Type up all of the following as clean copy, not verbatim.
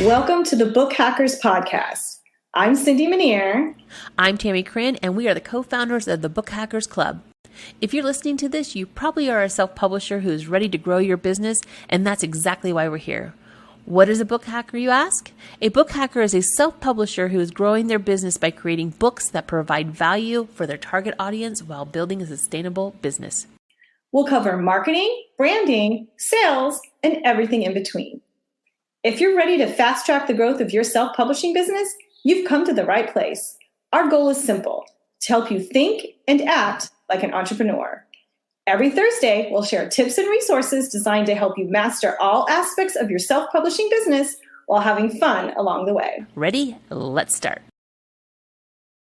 Welcome to the Book Hackers Podcast. I'm Cindy Minear. I'm Tammie Chrin, and we are the co-founders of the Book Hackers Club. If you're listening to this, you probably are a self-publisher who is ready to grow your business, and that's exactly why we're here. What is a book hacker, you ask? A book hacker is a self-publisher who is growing their business by creating books that provide value for their target audience while building a sustainable business. We'll cover marketing, branding, sales, and everything in between. If you're ready to fast-track the growth of your self-publishing business, you've come to the right place. Our goal is simple: to help you think and act like an entrepreneur. Every Thursday, we'll share tips and resources designed to help you master all aspects of your self-publishing business while having fun along the way. Ready? Let's start.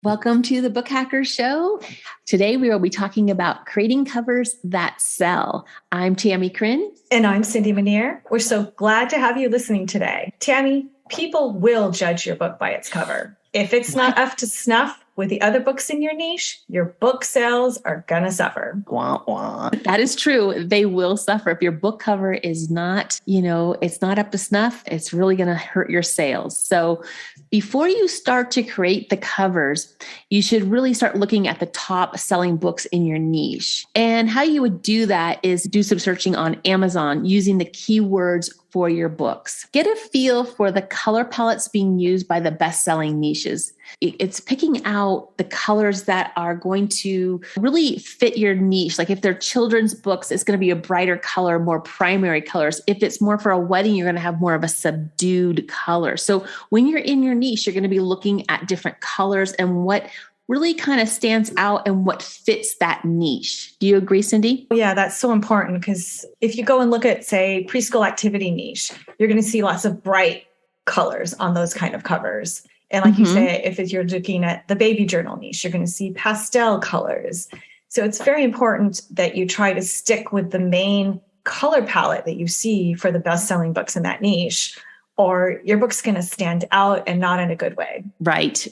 Welcome to the Book Hackers Show. Today we will be talking about creating covers that sell. I'm Tammie Chrin. And I'm Cindy Minear. We're so glad to have you listening today. Tammie, people will judge your book by its cover. If it's not up to snuff with the other books in your niche, your book sales are going to suffer. Wah, wah. That is true. They will suffer. If your book cover is not, it's not up to snuff, it's really going to hurt your sales. So before you start to create the covers, you should really start looking at the top selling books in your niche. And how you would do that is do some searching on Amazon using the keywords for your books. Get a feel for the color palettes being used by the best-selling niches. It's picking out the colors that are going to really fit your niche. Like if they're children's books, it's going to be a brighter color, more primary colors. If it's more for a wedding, you're going to have more of a subdued color. So when you're in your niche, you're going to be looking at different colors and what really kind of stands out and what fits that niche. Do you agree, Cindy? Yeah, that's so important because if you go and look at, say, preschool activity niche, you're going to see lots of bright colors on those kind of covers. And like you say, if you're looking at the baby journal niche, you're going to see pastel colors. So it's very important that you try to stick with the main color palette that you see for the best-selling books in that niche, or your book's going to stand out and not in a good way. Right.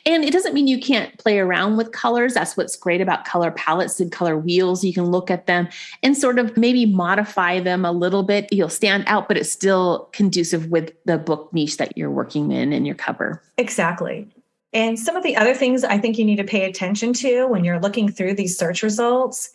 And it doesn't mean you can't play around with colors. That's what's great about color palettes and color wheels. You can look at them and sort of maybe modify them a little bit. You'll stand out, but it's still conducive with the book niche that you're working in your cover. Exactly. And some of the other things I think you need to pay attention to when you're looking through these search results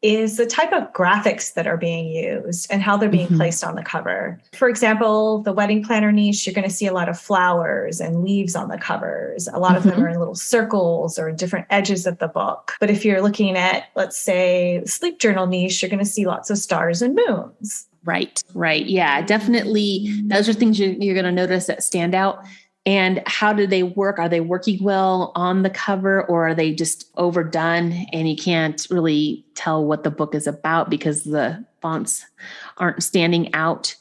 is the type of graphics that are being used and how they're being placed on the cover. For example, the wedding planner niche, you're going to see a lot of flowers and leaves on the covers. A lot of them are in little circles or in different edges of the book. But if you're looking at, let's say, the sleep journal niche, you're going to see lots of stars and moons. Right. Yeah, definitely. Those are things you're going to notice that stand out. And how do they work? Are they working well on the cover, or are they just overdone and you can't really tell what the book is about because the fonts aren't standing out?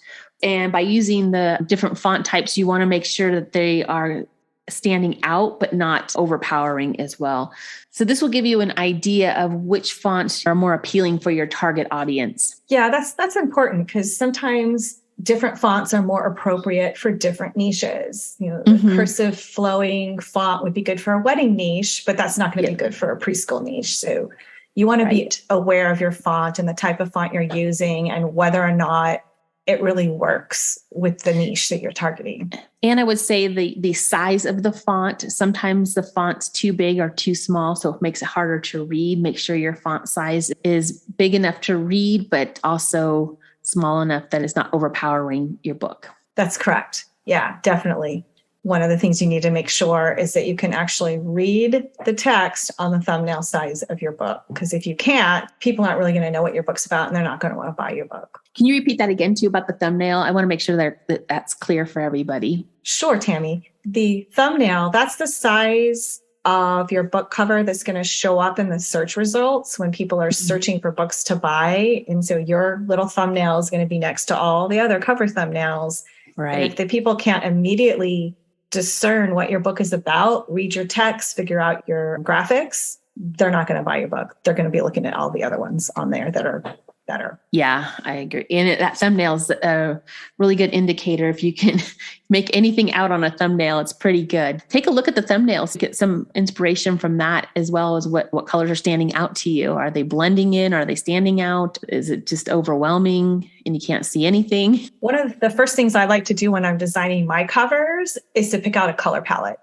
And by using the different font types, you want to make sure that they are standing out, but not overpowering as well. So this will give you an idea of which fonts are more appealing for your target audience. Yeah, that's important because sometimes different fonts are more appropriate for different niches. The cursive flowing font would be good for a wedding niche, but that's not going to be good for a preschool niche. So you want to be aware of your font and the type of font you're using and whether or not it really works with the niche that you're targeting. And I would say the size of the font, sometimes the font's too big or too small, so it makes it harder to read. Make sure your font size is big enough to read, but also small enough that it's not overpowering your book. That's correct. Yeah, definitely. One of the things you need to make sure is that you can actually read the text on the thumbnail size of your book. Because if you can't, people aren't really going to know what your book's about and they're not going to want to buy your book. Can you repeat that again too about the thumbnail? I want to make sure that that's clear for everybody. Sure, Tammie. The thumbnail, that's the size of your book cover that's going to show up in the search results when people are searching for books to buy. And so your little thumbnail is going to be next to all the other cover thumbnails. Right. And if the people can't immediately discern what your book is about, read your text, figure out your graphics, they're not going to buy your book. They're going to be looking at all the other ones on there that are better. Yeah, I agree. And that thumbnail is a really good indicator. If you can make anything out on a thumbnail, it's pretty good. Take a look at the thumbnails, get some inspiration from that, as well as what colors are standing out to you. Are they blending in? Are they standing out? Is it just overwhelming and you can't see anything? One of the first things I like to do when I'm designing my covers is to pick out a color palette.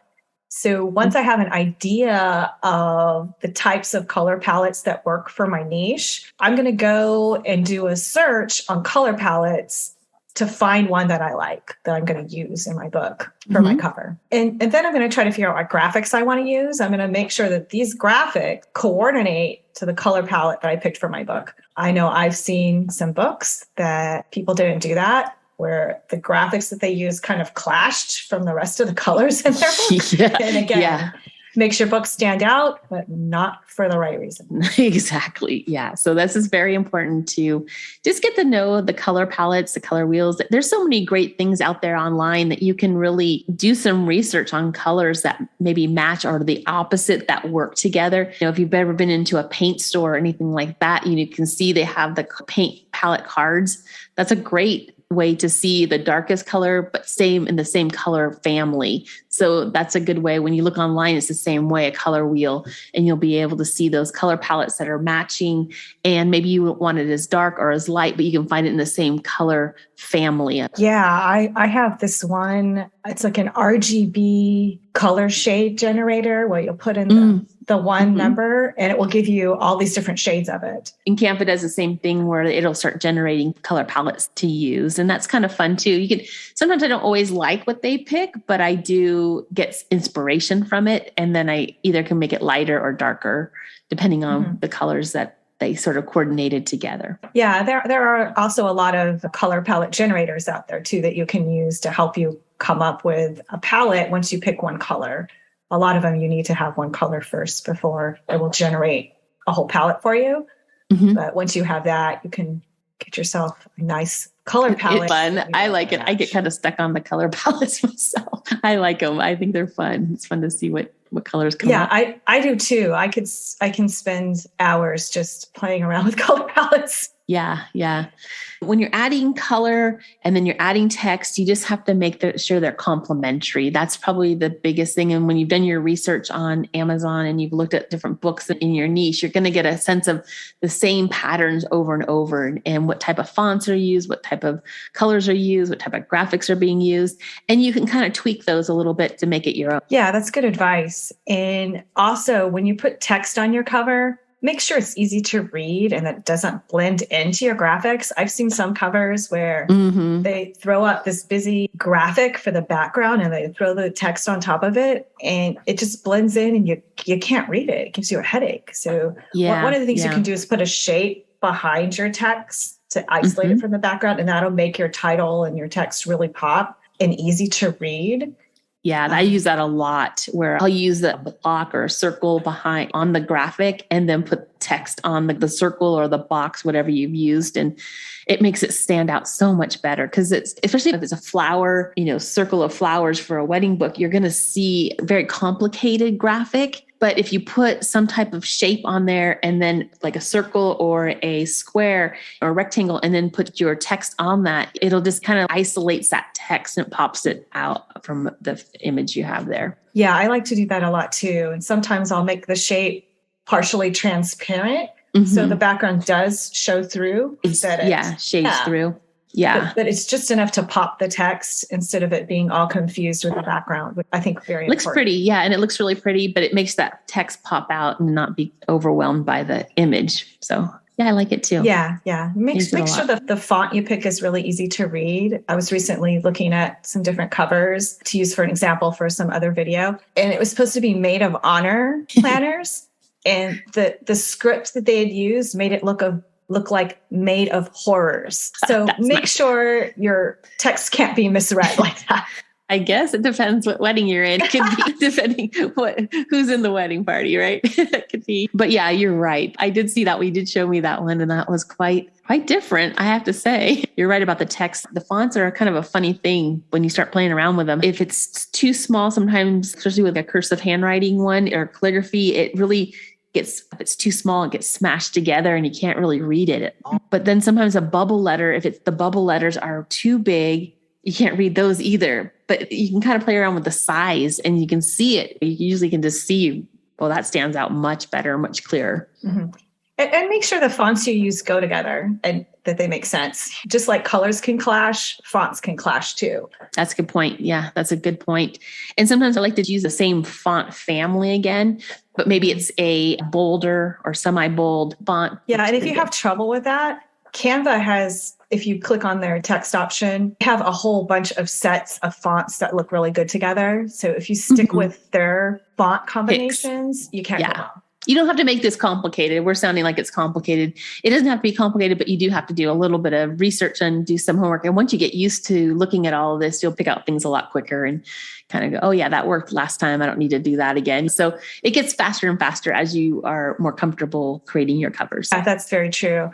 So once I have an idea of the types of color palettes that work for my niche, I'm going to go and do a search on color palettes to find one that I like, that I'm going to use in my book for my cover. And then I'm going to try to figure out what graphics I want to use. I'm going to make sure that these graphics coordinate to the color palette that I picked for my book. I know I've seen some books that people didn't do that, where the graphics that they use kind of clashed from the rest of the colors in their book. And again, makes your book stand out, but not for the right reason. Exactly. Yeah. So this is very important to just get to know the color palettes, the color wheels. There's so many great things out there online that you can really do some research on colors that maybe match or the opposite that work together. You know, if you've ever been into a paint store or anything like that, you can see they have the paint palette cards. That's a great way to see the darkest color, but same in the same color family. So that's a good way. When you look online, it's the same way, a color wheel, and you'll be able to see those color palettes that are matching. And maybe you want it as dark or as light, but you can find it in the same color family. Yeah, I have this one. It's like an RGB color shade generator where you'll put in the one number and it will give you all these different shades of it. And Canva does the same thing where it'll start generating color palettes to use. And that's kind of fun too. You can, sometimes I don't always like what they pick, but I do get inspiration from it. And then I either can make it lighter or darker, depending on the colors that they sort of coordinated together. Yeah, there are also a lot of color palette generators out there too that you can use to help you come up with a palette once you pick one color. A lot of them, you need to have one color first before it will generate a whole palette for you. But once you have that, you can get yourself a nice color palette. It's fun. I like it. I get kind of stuck on the color palettes myself. I like them. I think they're fun. It's fun to see what colors come up. Yeah, I do too. I can spend hours just playing around with color palettes. Yeah. When you're adding color and then you're adding text, you just have to make sure they're complementary. That's probably the biggest thing. And when you've done your research on Amazon and you've looked at different books in your niche, you're going to get a sense of the same patterns over and over, and what type of fonts are used, what type of colors are used, what type of graphics are being used. And you can kind of tweak those a little bit to make it your own. Yeah, that's good advice. And also, when you put text on your cover, make sure it's easy to read and that it doesn't blend into your graphics. I've seen some covers where they throw up this busy graphic for the background and they throw the text on top of it and it just blends in and you can't read it. It gives you a headache. So one of the things you can do is put a shape behind your text to isolate it from the background, and that'll make your title and your text really pop and easy to read. Yeah, I use that a lot, where I'll use a block or a circle behind on the graphic and then put text on the circle or the box, whatever you've used. And it makes it stand out so much better, because it's, especially if it's a flower, circle of flowers for a wedding book, you're going to see a very complicated graphic. But if you put some type of shape on there and then like a circle or a square or a rectangle and then put your text on that, it'll just kind of isolates that text and it pops it out from the image you have there. Yeah, I like to do that a lot too. And sometimes I'll make the shape partially transparent. So the background does show through. Shades through. Yeah. But it's just enough to pop the text instead of it being all confused with the background, which I think very looks important. Pretty. Yeah. And it looks really pretty, but it makes that text pop out and not be overwhelmed by the image. So yeah, I like it too. Yeah. Make sure that the font you pick is really easy to read. I was recently looking at some different covers to use for an example for some other video, and it was supposed to be maid of honor planners. And the script that they had used made it look like made of horrors. So make sure your text can't be misread like that. I guess it depends what wedding you're in. It could be depending who's in the wedding party, right? It could be. But yeah, you're right. I did see that. We did show me that one, and that was quite different, I have to say. You're right about the text. The fonts are kind of a funny thing when you start playing around with them. If it's too small, sometimes, especially with a cursive handwriting one or calligraphy, it really if it's too small, it gets smashed together and you can't really read it. But then sometimes a bubble letter, if the bubble letters are too big, you can't read those either. But you can kind of play around with the size and you can see it. You usually can just see, well, that stands out much better, much clearer. Mm-hmm. And make sure the fonts you use go together and that they make sense. Just like colors can clash, fonts can clash too. That's a good point. Yeah, that's a good point. And sometimes I like to use the same font family again, but maybe it's a bolder or semi-bold font. Yeah, and if you have trouble with that, Canva has, if you click on their text option, have a whole bunch of sets of fonts that look really good together. So if you stick with their font combinations, you can't go wrong. You don't have to make this complicated. We're sounding like it's complicated. It doesn't have to be complicated, but you do have to do a little bit of research and do some homework. And once you get used to looking at all of this, you'll pick out things a lot quicker and kind of go, oh yeah, that worked last time. I don't need to do that again. So it gets faster and faster as you are more comfortable creating your covers. Yeah, that's very true.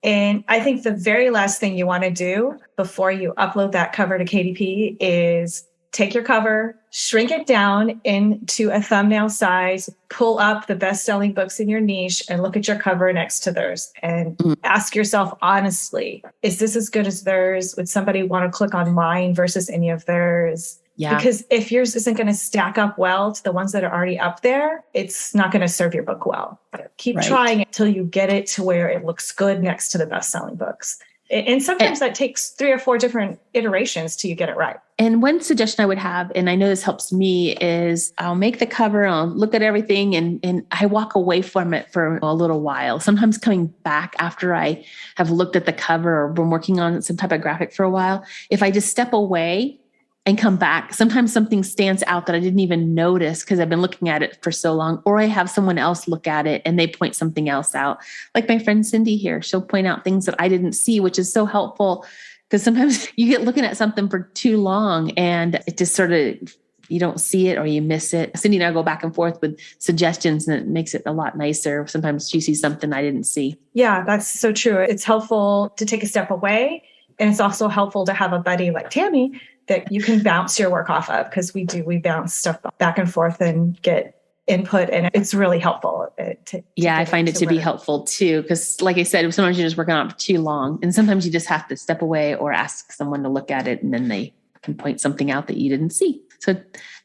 And I think the very last thing you want to do before you upload that cover to KDP is take your cover, shrink it down into a thumbnail size, pull up the best-selling books in your niche and look at your cover next to theirs and ask yourself honestly, is this as good as theirs? Would somebody want to click on mine versus any of theirs? Yeah. Because if yours isn't going to stack up well to the ones that are already up there, it's not going to serve your book well. Keep trying it until you get it to where it looks good next to the best-selling books. And sometimes that takes 3 or 4 different iterations till you get it right. And one suggestion I would have, and I know this helps me, is I'll make the cover, I'll look at everything, and I walk away from it for a little while. Sometimes coming back after I have looked at the cover or been working on some type of graphic for a while, if I just step away and come back, sometimes something stands out that I didn't even notice because I've been looking at it for so long, or I have someone else look at it and they point something else out. Like my friend Cindy here, she'll point out things that I didn't see, which is so helpful because sometimes you get looking at something for too long and it just sort of, you don't see it or you miss it. Cindy and I go back and forth with suggestions and it makes it a lot nicer. Sometimes she sees something I didn't see. Yeah, that's so true. It's helpful to take a step away. And it's also helpful to have a buddy like Tammie that you can bounce your work off of, because we bounce stuff back and forth and get input, and it's really helpful. I find it to be helpful too, because like I said, sometimes you're just working on it for too long, and sometimes you just have to step away or ask someone to look at it, and then they can point something out that you didn't see. So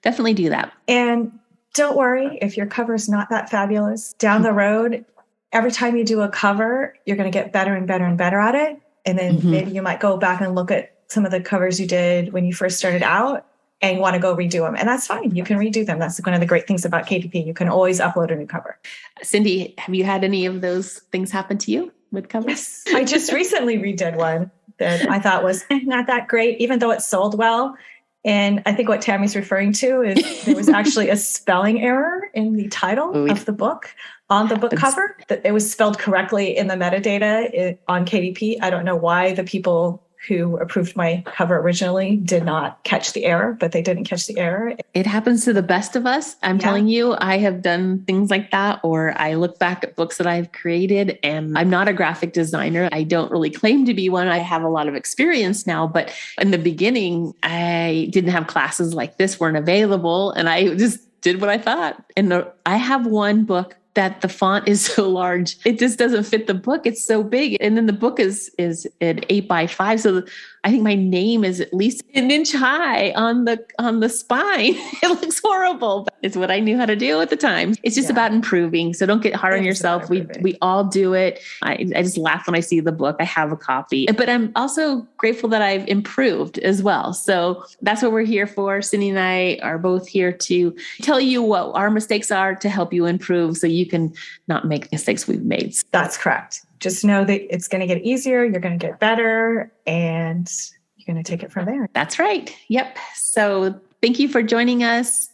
definitely do that. And don't worry if your cover is not that fabulous. Down the road, every time you do a cover, you're going to get better and better and better at it. And then maybe you might go back and look at some of the covers you did when you first started out and want to go redo them. And that's fine. You can redo them. That's one of the great things about KDP. You can always upload a new cover. Cindy, have you had any of those things happen to you with covers? Yes. I just recently redid one that I thought was not that great, even though it sold well. And I think what Tammie's referring to is there was actually a spelling error in the title of the book on the book cover. That it was spelled correctly in the metadata on KDP. I don't know why the people who approved my cover originally did not catch the error, but they didn't catch the error. It happens to the best of us. I'm telling you, I have done things like that, or I look back at books that I've created, and I'm not a graphic designer. I don't really claim to be one. I have a lot of experience now, but in the beginning, I didn't have classes like this, weren't available. And I just did what I thought. And I have one book that the font is so large, it just doesn't fit the book. It's so big. And then the book is at 8x5. So I think my name is at least an inch high on the spine. It looks horrible, but it's what I knew how to do at the time. It's just about improving. So don't get hard on yourself. We all do it. I just laugh when I see the book. I have a copy, but I'm also grateful that I've improved as well. So that's what we're here for. Cindy and I are both here to tell you what our mistakes are to help you improve so you can not make mistakes we've made. That's correct. Just know that it's going to get easier. You're going to get better, and you're going to take it from there. That's right. Yep. So thank you for joining us.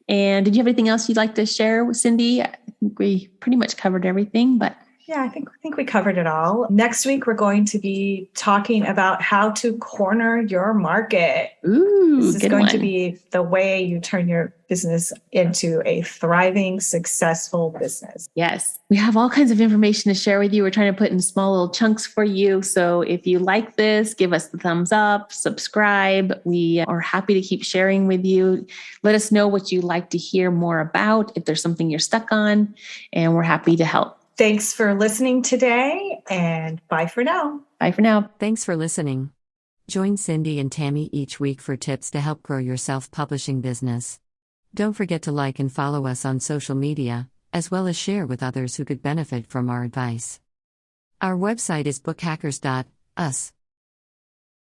And did you have anything else you'd like to share with Cindy? I think we pretty much covered everything, but Yeah, I think we covered it all. Next week, we're going to be talking about how to corner your market. Ooh, this is good going one. to be the way you turn your business into a thriving, successful business. Yes, we have all kinds of information to share with you. We're trying to put in small little chunks for you. So if you like this, give us the thumbs up, subscribe. We are happy to keep sharing with you. Let us know what you'd like to hear more about, if there's something you're stuck on, and we're happy to help. Thanks for listening today, and bye for now. Bye for now. Thanks for listening. Join Cindy and Tammie each week for tips to help grow your self-publishing business. Don't forget to like and follow us on social media, as well as share with others who could benefit from our advice. Our website is bookhackers.us.